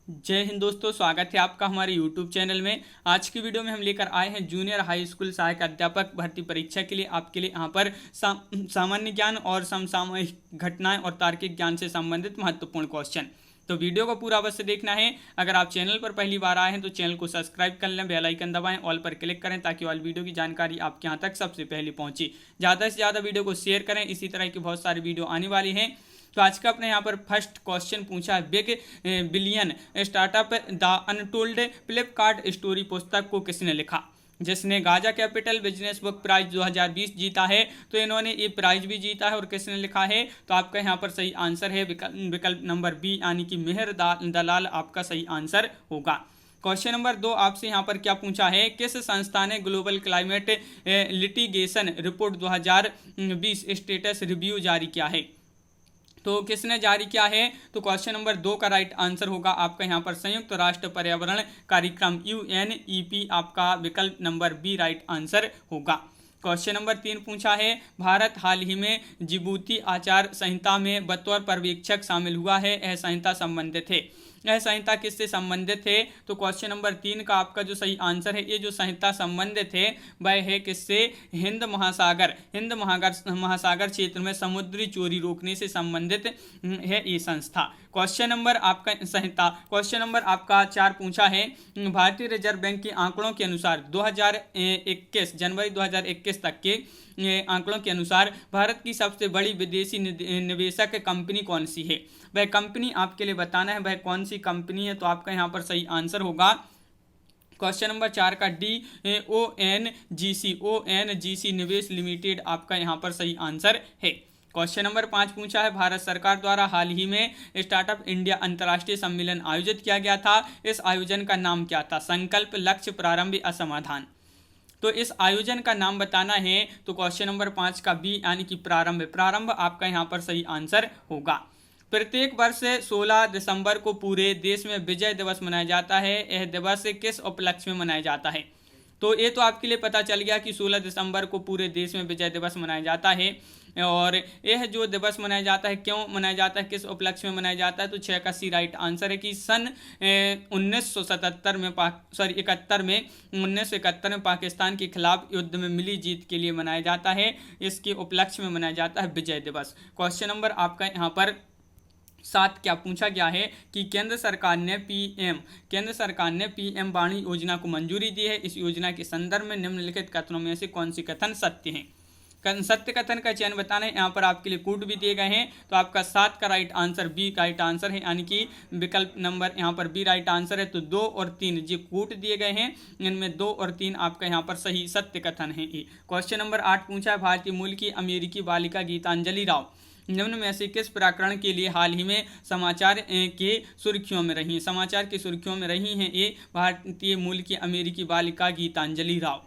जय हिंद दोस्तों, स्वागत है आपका हमारे YouTube चैनल में। आज की वीडियो में हम लेकर आए हैं जूनियर हाई स्कूल सहायक अध्यापक भर्ती परीक्षा के लिए आपके लिए यहाँ पर सामान्य ज्ञान और समसामयिक घटनाएं और तार्किक ज्ञान से संबंधित महत्वपूर्ण क्वेश्चन। तो वीडियो को पूरा अवश्य देखना है। अगर आप चैनल पर पहली बार आए हैं तो चैनल को सब्सक्राइब कर लें, बेल आइकन दबाएं, ऑल पर क्लिक करें ताकि ऑल वीडियो की जानकारी आपके यहाँ तक सबसे पहले पहुंचे। ज़्यादा से ज़्यादा वीडियो को शेयर करें, इसी तरह की बहुत सारी वीडियो आने वाली हैं। तो आज का अपने यहाँ पर फर्स्ट क्वेश्चन पूछा है, big billion startup the untold Flipkart story पुस्तक को किसने लिखा? जिसने Gaja capital business book prize 2020 जीता है। तो इन्होंने ये प्राइज भी जीता है और किसने लिखा है? तो आपका यहाँ पर सही आंसर है विकल्प नंबर बी, यानी कि मेहर दलाल आपका सही आंसर होगा। क्वेश्चन नंबर 2 आपसे यहाँ पर क्या पूछा है, किस संस्था ने global climate litigation report 2020 status review जारी किया है? तो किसने जारी किया है? तो क्वेश्चन नंबर 2 का राइट आंसर होगा आपका यहाँ पर संयुक्त राष्ट्र पर्यावरण कार्यक्रम UNEP, आपका विकल्प नंबर बी राइट आंसर होगा। क्वेश्चन नंबर 3 पूछा है, भारत हाल ही में जिबूती आचार संहिता में बतौर पर्यवेक्षक शामिल हुआ है, यह संहिता संबंधित है। यह संहिता किससे संबंधित है? तो क्वेश्चन नंबर 3 का आपका जो सही आंसर है, ये जो संहिता संबंधित है वह है किससे? हिंद महासागर क्षेत्र में समुद्री चोरी रोकने से संबंधित है ये संस्था। क्वेश्चन नंबर आपका संहिता क्वेश्चन नंबर आपका 4 पूछा है, भारतीय रिजर्व बैंक के आंकड़ों के अनुसार 2021 जनवरी 2021 तक के आंकड़ों के अनुसार भारत की सबसे बड़ी विदेशी निवेशक कंपनी कौन सी है? वह कंपनी आपके लिए बताना है, वह कौन सी कंपनी है। तो आपका यहाँ पर सही आंसर होगा क्वेश्चन नंबर 4 का डी, ONGC निवेश लिमिटेड आपका यहाँ पर सही आंसर है। क्वेश्चन नंबर 5 पूछा है, भारत सरकार द्वारा हाल ही में स्टार्टअप इंडिया अंतर्राष्ट्रीय सम्मेलन आयोजित किया गया था, इस आयोजन का नाम क्या था? संकल्प, लक्ष्य, प्रारंभ या समाधान। तो इस आयोजन का नाम बताना है। तो क्वेश्चन नंबर 5 का बी, यानी कि प्रारंभ आपका यहाँ पर सही आंसर होगा। प्रत्येक वर्ष 16 दिसंबर को पूरे देश में विजय दिवस मनाया जाता है, यह दिवस किस उपलक्ष्य में मनाया जाता है? तो ये तो आपके लिए पता चल गया कि 16 दिसंबर को पूरे देश में विजय दिवस मनाया जाता है। और यह जो दिवस मनाया जाता है, क्यों मनाया जाता है, किस उपलक्ष्य में मनाया जाता है? तो 6 का सी राइट आंसर है कि सन 1971 में पाकिस्तान के खिलाफ युद्ध में मिली जीत के लिए मनाया जाता है। इसके उपलक्ष्य में मनाया जाता है विजय दिवस। क्वेश्चन नंबर आपका यहाँ पर 7 क्या पूछा गया है कि केंद्र सरकार ने PM वाणी योजना को मंजूरी दी है, इस योजना के संदर्भ में निम्नलिखित कथनों में से कौन सी कथन सत्य हैं? सत्य कथन का चयन बताना है। यहाँ पर आपके लिए कोड भी दिए गए हैं। तो आपका 7 का right answer B right answer है, यानी कि विकल्प नंबर यहाँ पर बी राइट आंसर है। तो 2 और 3 जो कोड दिए गए हैं, इनमें 2 और 3 आपका यहाँ पर सही सत्य कथन है। क्वेश्चन नंबर 8 पूछा है, भारतीय मूल की अमेरिकी बालिका गीतांजलि राव निम्न में से किस प्रकरण के लिए हाल ही में समाचार की सुर्खियों में रही हैं? ये भारतीय मूल की अमेरिकी बालिका गीतांजलि राव।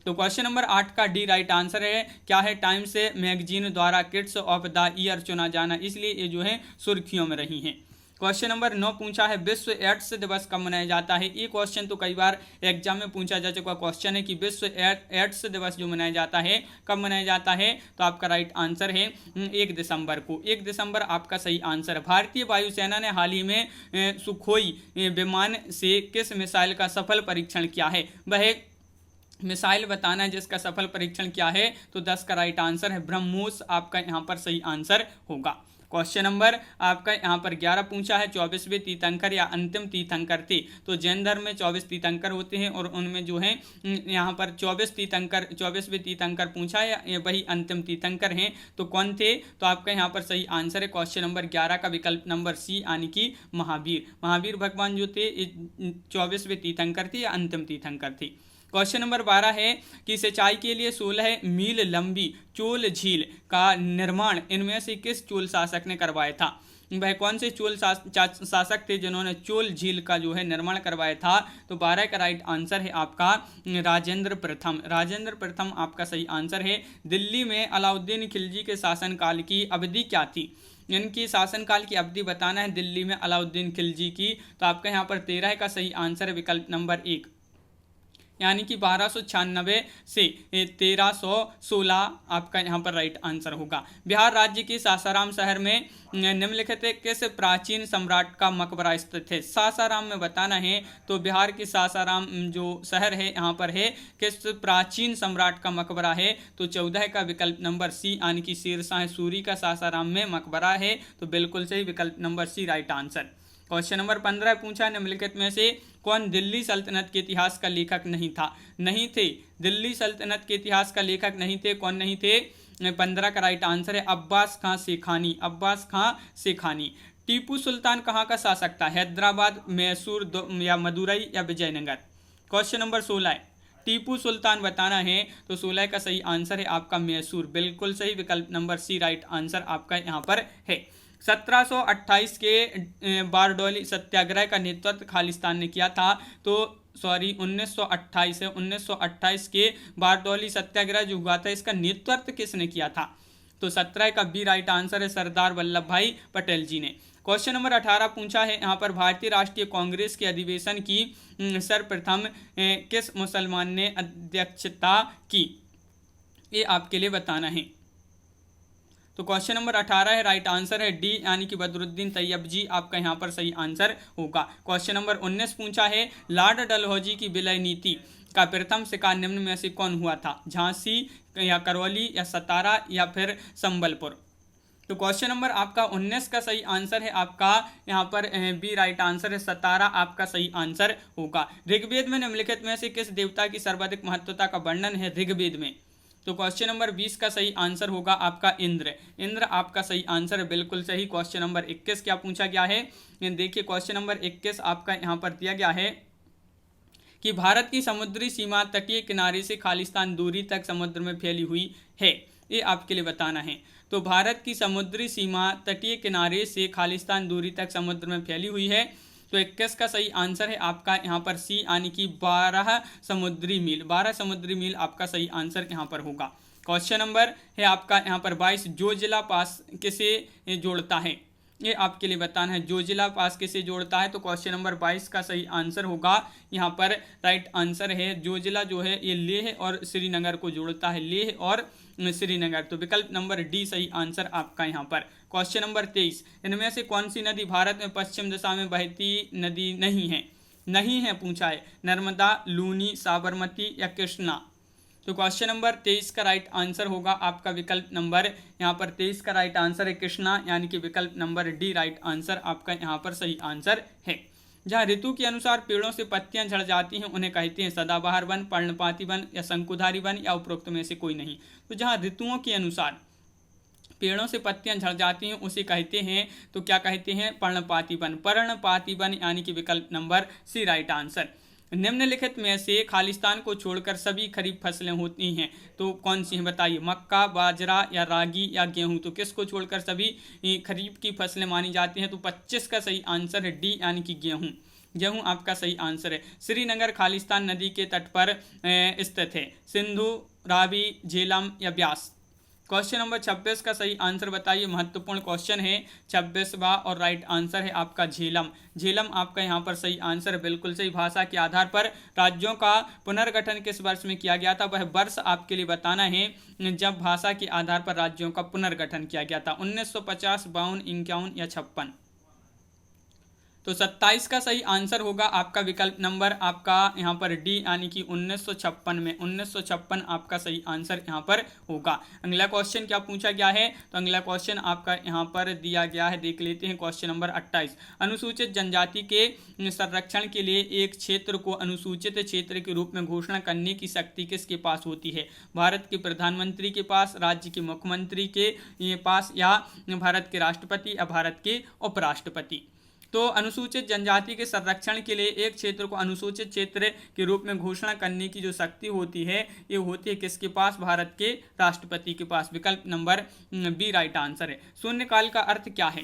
तो क्वेश्चन नंबर 8 का डी राइट आंसर है। क्या है? टाइम्स मैगजीन द्वारा किड्स ऑफ द ईयर चुना जाना, इसलिए ये जो है सुर्खियों में रही हैं। क्वेश्चन नंबर 9 पूछा है, विश्व एड्स दिवस कब मनाया जाता है? ये क्वेश्चन तो कई बार एग्जाम में पूछा जा चुका क्वेश्चन है कि विश्व एड्स दिवस जो मनाया जाता है कब मनाया जाता है? तो आपका राइट आंसर है 1 दिसंबर को। 1 दिसंबर आपका सही आंसर है। भारतीय वायुसेना ने हाल ही में सुखोई विमान से किस मिसाइल का सफल परीक्षण किया है? वह मिसाइल बताना है जिसका सफल परीक्षण किया है। तो 10 का राइट आंसर है ब्रह्मोस, आपका यहाँ पर सही आंसर होगा। क्वेश्चन नंबर आपका यहाँ पर 11 पूछा है, 24वें तीर्थंकर या अंतिम तीर्थंकर थे? तो जैन धर्म में 24 तीर्थंकर होते हैं और उनमें जो है यहाँ पर 24वें तीर्थंकर पूछा है, वही अंतिम तीर्थंकर हैं। तो कौन थे? तो आपका यहाँ पर सही आंसर है क्वेश्चन नंबर 11 का विकल्प नंबर सी, यानी कि महावीर भगवान जो थे 24वें तीर्थंकर थे या अंतिम तीर्थंकर थे। क्वेश्चन नंबर 12 है कि सिंचाई के लिए 16 मील लंबी चोल झील का निर्माण इनमें से किस चोल शासक ने करवाया था? वह कौन से चोल शासक थे जिन्होंने चोल झील का जो है निर्माण करवाया था? तो 12 का राइट आंसर है आपका राजेंद्र प्रथम आपका सही आंसर है। दिल्ली में अलाउद्दीन खिलजी के शासनकाल की अवधि क्या थी? इनकी शासनकाल की अवधि बताना है दिल्ली में अलाउद्दीन खिलजी की। तो आपका यहाँ पर 13 का सही आंसर है विकल्प नंबर 1। यानी कि 1296 से 1316 आपका यहाँ पर राइट आंसर होगा। बिहार राज्य के सासाराम शहर में निम्नलिखित किस प्राचीन सम्राट का मकबरा स्थित है। सासाराम में बताना है तो बिहार के सासाराम जो शहर है यहाँ पर है किस प्राचीन सम्राट का मकबरा है, तो 14 का विकल्प नंबर सी यानी कि शेरशाह सूरी का सासाराम में मकबरा है, तो बिल्कुल सही विकल्प नंबर C right answer. Question number 15 पूछा निम्नलिखित में से कौन दिल्ली सल्तनत के इतिहास का लेखक नहीं था। नहीं थे, दिल्ली सल्तनत के इतिहास का लेखक नहीं थे। कौन नहीं थे? 15 का राइट आंसर है अब्बास खां शेखानी। अब्बास खां शेखानी। टीपू सुल्तान कहाँ का शासक था? हैदराबाद, मैसूर या मदुरई या विजयनगर। क्वेश्चन नंबर 16 है टीपू सुल्तान बताना है, तो 16 का सही आंसर है आपका मैसूर। बिल्कुल सही विकल्प नंबर सी राइट आंसर आपका यहाँ पर है। 1728 के बारडोली सत्याग्रह का नेतृत्व खालिस्तान ने किया था, तो 1928 है, 1928 के बारडोली सत्याग्रह जो हुआ था इसका नेतृत्व किसने किया था? तो 17 का बी राइट आंसर है सरदार वल्लभ भाई पटेल जी ने। क्वेश्चन नंबर 18 पूछा है यहाँ पर भारतीय राष्ट्रीय कांग्रेस के अधिवेशन की सर्वप्रथम किस मुसलमान ने अध्यक्षता की? ये आपके लिए बताना है। तो क्वेश्चन नंबर 18 है राइट आंसर है डी यानी कि बदरुद्दीन तैयब जी आपका यहाँ पर सही आंसर होगा। क्वेश्चन नंबर 19 पूछा है लॉर्ड डलहौजी की विलय नीति का प्रथम शिकार निम्न में से कौन हुआ था? झांसी या करौली या सतारा या फिर संबलपुर। तो क्वेश्चन नंबर आपका 19 का सही आंसर है आपका यहाँ पर बी राइट आंसर है सतारा आपका सही आंसर होगा। ऋग्वेद में निम्नलिखित में से किस देवता की सर्वाधिक महत्वता का वर्णन है ऋग्वेद में? तो क्वेश्चन नंबर 20 का सही आंसर होगा आपका इंद्र। इंद्र आपका सही आंसर है, बिल्कुल सही। क्वेश्चन नंबर 21 क्या पूछा गया है? देखिए क्वेश्चन नंबर 21 आपका यहाँ पर दिया गया है कि भारत की समुद्री सीमा तटीय किनारे से खालिस्तान दूरी तक समुद्र में फैली हुई है। ये आपके लिए बताना है। तो भारत की समुद्री सीमा तटीय किनारे से खालिस्तान दूरी तक समुद्र में फैली हुई है, तो 21 का सही आंसर है आपका यहाँ पर सी यानी कि 12 समुद्री मील। 12 समुद्री मील आपका सही आंसर यहाँ पर होगा। क्वेश्चन नंबर है आपका यहाँ पर 22 जोजिला पास किसे जोड़ता है? ये आपके लिए बताना है जोजिला पास किसे जोड़ता है। तो क्वेश्चन नंबर 22 का सही आंसर होगा यहाँ पर राइट आंसर है जोजिला जो है ये लेह और श्रीनगर को जोड़ता है, लेह और श्रीनगर। तो विकल्प नंबर डी सही आंसर आपका यहाँ पर। क्वेश्चन नंबर 23 इनमें से कौन सी नदी भारत में पश्चिम दिशा में बहती नदी नहीं है? नहीं है पूछा है नर्मदा, लूनी, साबरमती या कृष्णा। तो क्वेश्चन नंबर 23 का राइट आंसर होगा आपका विकल्प नंबर यहाँ पर 23 का राइट आंसर है कृष्णा यानी कि विकल्प नंबर डी राइट आंसर आपका यहाँ पर सही आंसर है। जहाँ ऋतु के अनुसार पेड़ों से पत्तियां झड़ जाती हैं उन्हें कहते हैं सदाबहार वन, पर्णपाती वन या शंकुधारी वन या उपरोक्त में से कोई नहीं। तो जहाँ ऋतुओं के अनुसार पेड़ों से पत्तियां झड़ जाती हैं उसे कहते हैं, तो क्या कहते हैं? पर्णपाती वन। पर्णपाती वन यानी कि विकल्प नंबर सी राइट आंसर। निम्नलिखित में से खालिस्तान को छोड़कर सभी खरीफ फसलें होती हैं, तो कौन सी हैं बताइए? मक्का, बाजरा या रागी या गेहूं। तो किसको छोड़कर सभी खरीफ की फसलें मानी जाती हैं? तो 25 का सही आंसर है डी यानी कि गेहूं। गेहूं आपका सही आंसर है। श्रीनगर खालिस्तान नदी के तट पर स्थित है। सिंधु, रावी, झेलम या ब्यास। क्वेश्चन नंबर 26 का सही आंसर बताइए। महत्वपूर्ण क्वेश्चन है 26वां और राइट आंसर है आपका झेलम। झेलम आपका यहाँ पर सही आंसर है, बिल्कुल सही। भाषा के आधार पर राज्यों का पुनर्गठन किस वर्ष में किया गया था? वह वर्ष आपके लिए बताना है जब भाषा के आधार पर राज्यों का पुनर्गठन किया गया था। 1950, 52, 51 या 56। तो 27 का सही आंसर होगा आपका विकल्प नंबर आपका यहाँ पर डी यानी कि 1956 में। 1956 आपका सही आंसर यहाँ पर होगा। अगला क्वेश्चन क्या पूछा गया है? तो अगला क्वेश्चन आपका यहाँ पर दिया गया है, देख लेते हैं। क्वेश्चन नंबर 28 अनुसूचित जनजाति के संरक्षण के लिए एक क्षेत्र को अनुसूचित क्षेत्र के रूप में घोषणा करने की शक्ति किसके पास होती है? भारत के प्रधानमंत्री के पास, राज्य के मुख्यमंत्री के पास या भारत के राष्ट्रपति या भारत के उपराष्ट्रपति। तो अनुसूचित जनजाति के संरक्षण के लिए एक क्षेत्र को अनुसूचित क्षेत्र के रूप में घोषणा करने की जो शक्ति होती है ये होती है किसके पास? भारत के राष्ट्रपति के पास। विकल्प नंबर बी राइट आंसर है। शून्यकाल का अर्थ क्या है?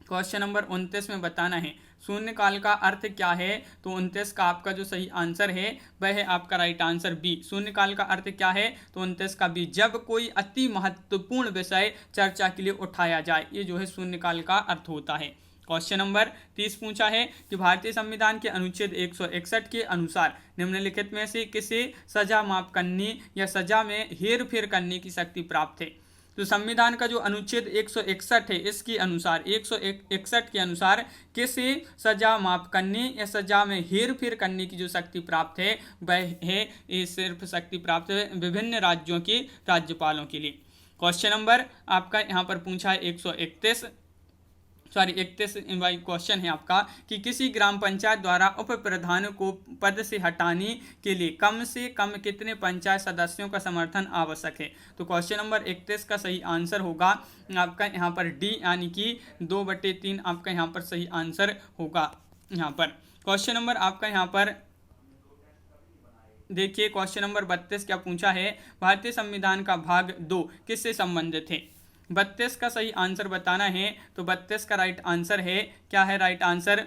क्वेश्चन नंबर 29 में बताना है शून्यकाल का अर्थ क्या है। तो 29 का आपका जो सही आंसर है वह है आपका राइट आंसर बी। शून्यकाल का अर्थ क्या है? तो 29 का बी। जब कोई अति महत्वपूर्ण विषय चर्चा के लिए उठाया जाए, ये जो है शून्यकाल का अर्थ होता है। क्वेश्चन नंबर 30 पूछा है कि भारतीय संविधान के अनुच्छेद 161 के अनुसार निम्नलिखित में से किसे सजा माफ करने या सजा में हेर फेर करने की शक्ति प्राप्त है। तो संविधान का जो अनुच्छेद 161 है इसके अनुसार 161 के अनुसार किसे सजा माफ करने या सजा में हेर फेर करने की जो शक्ति प्राप्त है वह है, ये सिर्फ शक्ति प्राप्त है विभिन्न राज्यों के राज्यपालों के लिए। क्वेश्चन नंबर आपका यहाँ पर पूछा है 131 क्वेश्चन है आपका कि किसी ग्राम पंचायत द्वारा उप प्रधान को पद से हटाने के लिए कम से कम कितने पंचायत सदस्यों का समर्थन आवश्यक है। तो क्वेश्चन नंबर 31 का सही आंसर होगा आपका यहाँ पर डी, यानी कि 2/3 आपका यहाँ पर सही आंसर होगा यहाँ पर। क्वेश्चन नंबर आपका यहाँ पर देखिए, क्वेश्चन नंबर 32 क्या पूछा है, भारतीय संविधान का भाग 2 किससे संबंधित है। 32 का सही आंसर बताना है। तो 32 का राइट आंसर है, क्या है राइट आंसर,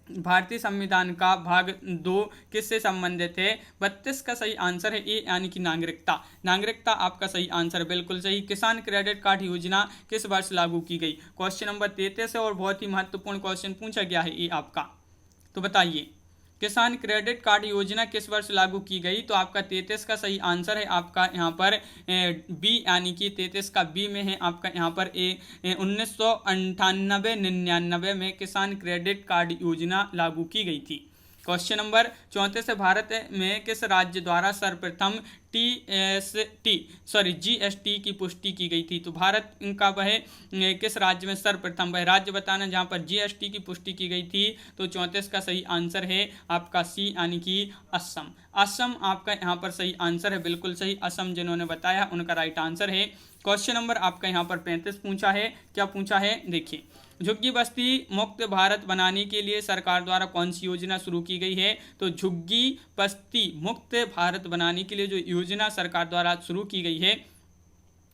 भारतीय संविधान का भाग 2 किससे संबंधित है। 32 का सही आंसर है ए, यानी कि नागरिकता। नागरिकता आपका सही आंसर, बिल्कुल सही। किसान क्रेडिट कार्ड योजना किस वर्ष लागू की गई। क्वेश्चन नंबर 33 है और बहुत ही महत्वपूर्ण क्वेश्चन पूछा गया है ये आपका। तो बताइए किसान क्रेडिट कार्ड योजना किस वर्ष लागू की गई। तो आपका 33 का सही आंसर है आपका यहाँ पर बी, यानी कि 33 का बी में है आपका यहाँ पर 1998-99 में किसान क्रेडिट कार्ड योजना लागू की गई थी। क्वेश्चन नंबर 34 है, भारत में किस राज्य द्वारा सर्वप्रथम जीएसटी की पुष्टि की गई थी। तो भारत का वह किस राज्य में सर्वप्रथम, वह राज्य बताना जहां पर जीएसटी की पुष्टि की गई थी। तो 34 का सही आंसर है आपका सी, यानी कि असम। असम आपका यहाँ पर सही आंसर है, बिल्कुल सही। असम जिन्होंने बताया उनका राइट आंसर है। क्वेश्चन नंबर आपका यहाँ पर 35 पूछा है, क्या पूछा है देखिए, झुग्गी बस्ती मुक्त भारत बनाने के लिए सरकार द्वारा कौन सी योजना शुरू की गई है। तो झुग्गी बस्ती मुक्त भारत बनाने के लिए जो योजना सरकार द्वारा शुरू की गई है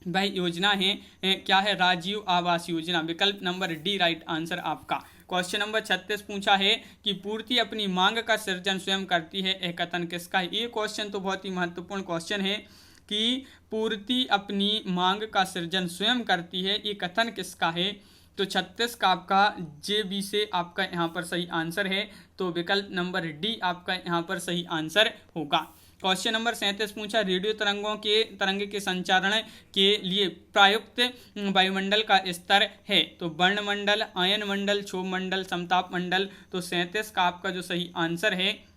वह योजना है क्या है, राजीव आवास योजना। विकल्प नंबर डी राइट आंसर आपका। क्वेश्चन नंबर 36 पूछा है कि पूर्ति अपनी मांग का सृजन स्वयं करती है, यह कथन किसका है। ये क्वेश्चन तो बहुत ही महत्वपूर्ण क्वेश्चन है कि पूर्ति अपनी मांग का सृजन स्वयं करती है, ये कथन किसका है। तो 36 का आपका जे बी से आपका यहाँ पर सही आंसर है। तो विकल्प नंबर डी आपका यहाँ पर सही आंसर होगा। क्वेश्चन नंबर 37 पूछा, रेडियो तरंग के संचारण के लिए प्रयुक्त वायुमंडल का स्तर है। तो वर्णमंडल, आयन मंडल, क्षोभ मंडल, समताप मंडल। तो 37 का आपका जो सही आंसर है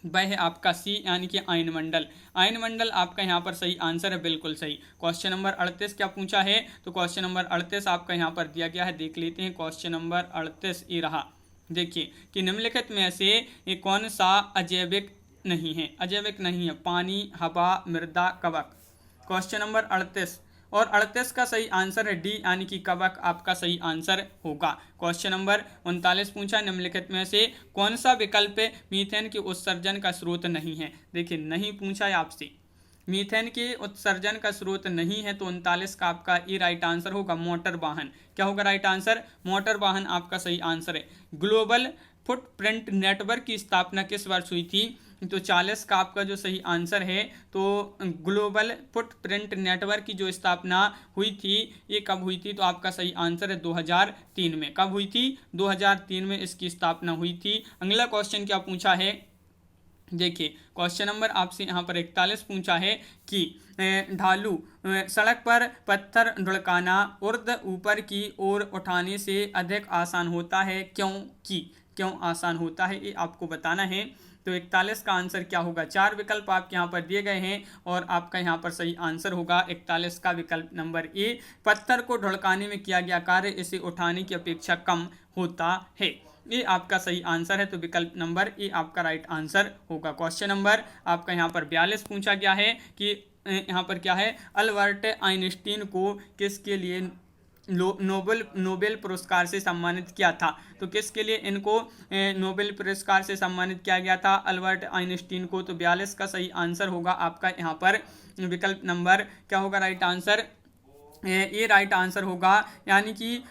वह है आपका सी, यानी कि आयन मंडल। आयन मंडल आपका यहाँ पर सही आंसर है, बिल्कुल सही। क्वेश्चन नंबर 38 क्या पूछा है। तो क्वेश्चन नंबर 38 आपका यहाँ पर दिया गया है, देख लेते हैं। क्वेश्चन नंबर 38 ये रहा। देखिए कि निम्नलिखित में से ये कौन सा अजैविक नहीं है। अजैविक नहीं है, पानी, हवा, मृदा, कवक। क्वेश्चन नंबर 38 और 38 का सही आंसर है डी, यानी कि कवक आपका सही आंसर होगा। क्वेश्चन नंबर 39 पूछा, निम्नलिखित में से कौन सा विकल्प मीथेन के उत्सर्जन का स्रोत नहीं है। देखिए नहीं पूछा है आपसे, मीथेन के उत्सर्जन का स्रोत नहीं है। तो 39 का आपका ये राइट आंसर होगा, मोटर वाहन। क्या होगा राइट आंसर, मोटर वाहन आपका सही आंसर है। ग्लोबल फुटप्रिंट नेटवर्क की स्थापना किस वर्ष हुई थी। तो 40 का आपका जो सही आंसर है। तो ग्लोबल फुटप्रिंट नेटवर्क की जो स्थापना हुई थी ये कब हुई थी। तो आपका सही आंसर है 2003 में। कब हुई थी, 2003 में इसकी स्थापना हुई थी। अगला क्वेश्चन क्या पूछा है, देखिए क्वेश्चन नंबर आपसे यहाँ पर 41 पूछा है कि ढालू सड़क पर पत्थर ढुलकाना ऊर्ध्व ऊपर की ओर उठाने से अधिक आसान होता है, क्यों आसान होता है ये आपको बताना है। तो 41 का आंसर क्या होगा, 4 विकल्प आपके यहाँ पर दिए गए हैं और आपका यहाँ पर सही आंसर होगा 41 का विकल्प नंबर ए। पत्थर को ढुलकाने में किया गया कार्य इसे उठाने की अपेक्षा कम होता है, ये आपका सही आंसर है। तो विकल्प नंबर ए आपका राइट आंसर होगा। क्वेश्चन नंबर आपका यहाँ पर 42 पूछा गया है कि यहाँ पर क्या है, अल्बर्ट आइंस्टीन को किसके लिए नोबेल पुरस्कार से सम्मानित किया था। तो किसके लिए इनको नोबेल पुरस्कार से सम्मानित किया गया था, अल्बर्ट आइंस्टीन को। तो 42 का सही आंसर होगा आपका यहाँ पर विकल्प नंबर क्या होगा राइट आंसर, ये राइट आंसर होगा, यानी कि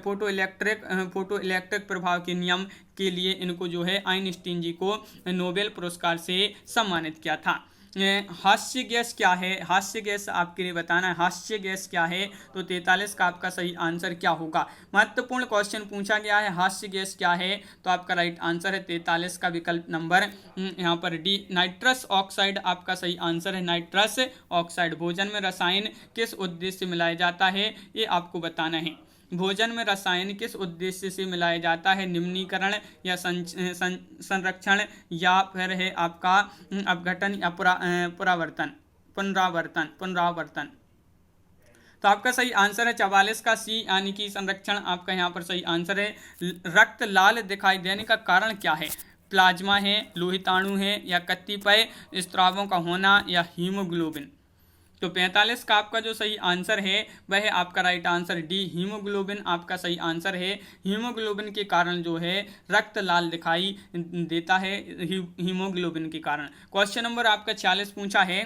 फोटो इलेक्ट्रिक प्रभाव के नियम के लिए इनको जो है आइंस्टीन जी को नोबेल पुरस्कार से सम्मानित किया था। हास्य गैस क्या है, हास्य गैस आपके लिए बताना है, हास्य गैस क्या है, तो 43 का आपका सही आंसर क्या होगा। महत्वपूर्ण क्वेश्चन पूछा गया है, हास्य गैस क्या है, तो आपका राइट आंसर है 43 का विकल्प नंबर यहाँ पर डी, नाइट्रस ऑक्साइड आपका सही आंसर है, नाइट्रस ऑक्साइड। भोजन में रसायन किस उद्देश्य से मिलाया जाता है, ये आपको बताना है। भोजन में रसायन किस उद्देश्य से मिलाया जाता है, निम्नीकरण या संरक्षण या फिर है आपका अपघटन या पुनरावर्तन। तो आपका सही आंसर है 44 का सी यानी कि संरक्षण आपका यहाँ पर सही आंसर है। रक्त लाल दिखाई देने का कारण क्या है, प्लाज्मा है, लोहिताणु है, या कतिपय स्रावों का होना, या हीमोग्लोबिन। तो 45 का आपका जो सही आंसर है वह है आपका राइट आंसर डी, हीमोग्लोबिन आपका सही आंसर है। हीमोग्लोबिन के कारण जो है रक्त लाल दिखाई देता है, हीमोग्लोबिन के कारण। क्वेश्चन नंबर आपका 46 पूछा है,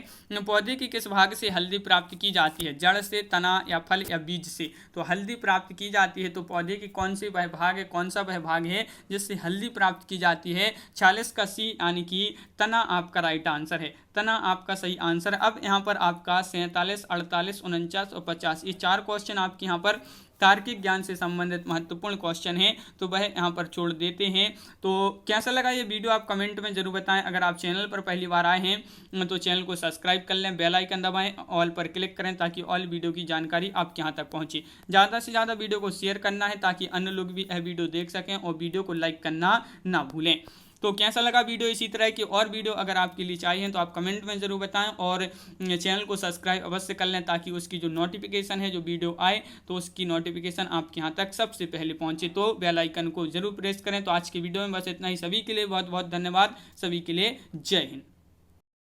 पौधे के किस भाग से हल्दी प्राप्त की जाती है, जड़ से, तना या फल या बीज से। तो हल्दी प्राप्त की जाती है, तो पौधे की कौन सी वह भाग है, कौन सा वह भाग है जिससे हल्दी प्राप्त की जाती है, 46 का सी यानी कि तना आपका राइट आंसर है, तना आपका सही आंसर। अब यहाँ पर आपका 47, 48, 49 और 50 ये 4 क्वेश्चन आपके यहाँ पर तार्किक ज्ञान से संबंधित महत्वपूर्ण क्वेश्चन है, तो वह यहाँ पर छोड़ देते हैं। तो कैसा लगा ये वीडियो आप कमेंट में जरूर बताएं। अगर आप चैनल पर पहली बार आए हैं तो चैनल को सब्सक्राइब कर लें, बेल आइकन दबाएं, ऑल पर क्लिक करें ताकि ऑल वीडियो की जानकारी आपके यहाँ तक पहुँचे। ज़्यादा से ज़्यादा वीडियो को शेयर करना है ताकि अन्य लोग भी यह वीडियो देख सकें, और वीडियो को लाइक करना ना भूलें। तो कैसा लगा वीडियो, इसी तरह की और वीडियो अगर आपके लिए चाहिए तो आप कमेंट में ज़रूर बताएं, और चैनल को सब्सक्राइब अवश्य कर लें ताकि उसकी जो नोटिफिकेशन है, जो वीडियो आए तो उसकी नोटिफिकेशन आपके यहाँ तक सबसे पहले पहुंचे। तो बेल आइकन को जरूर प्रेस करें। तो आज की वीडियो में बस इतना ही। सभी के लिए बहुत बहुत धन्यवाद। सभी के लिए जय हिंद।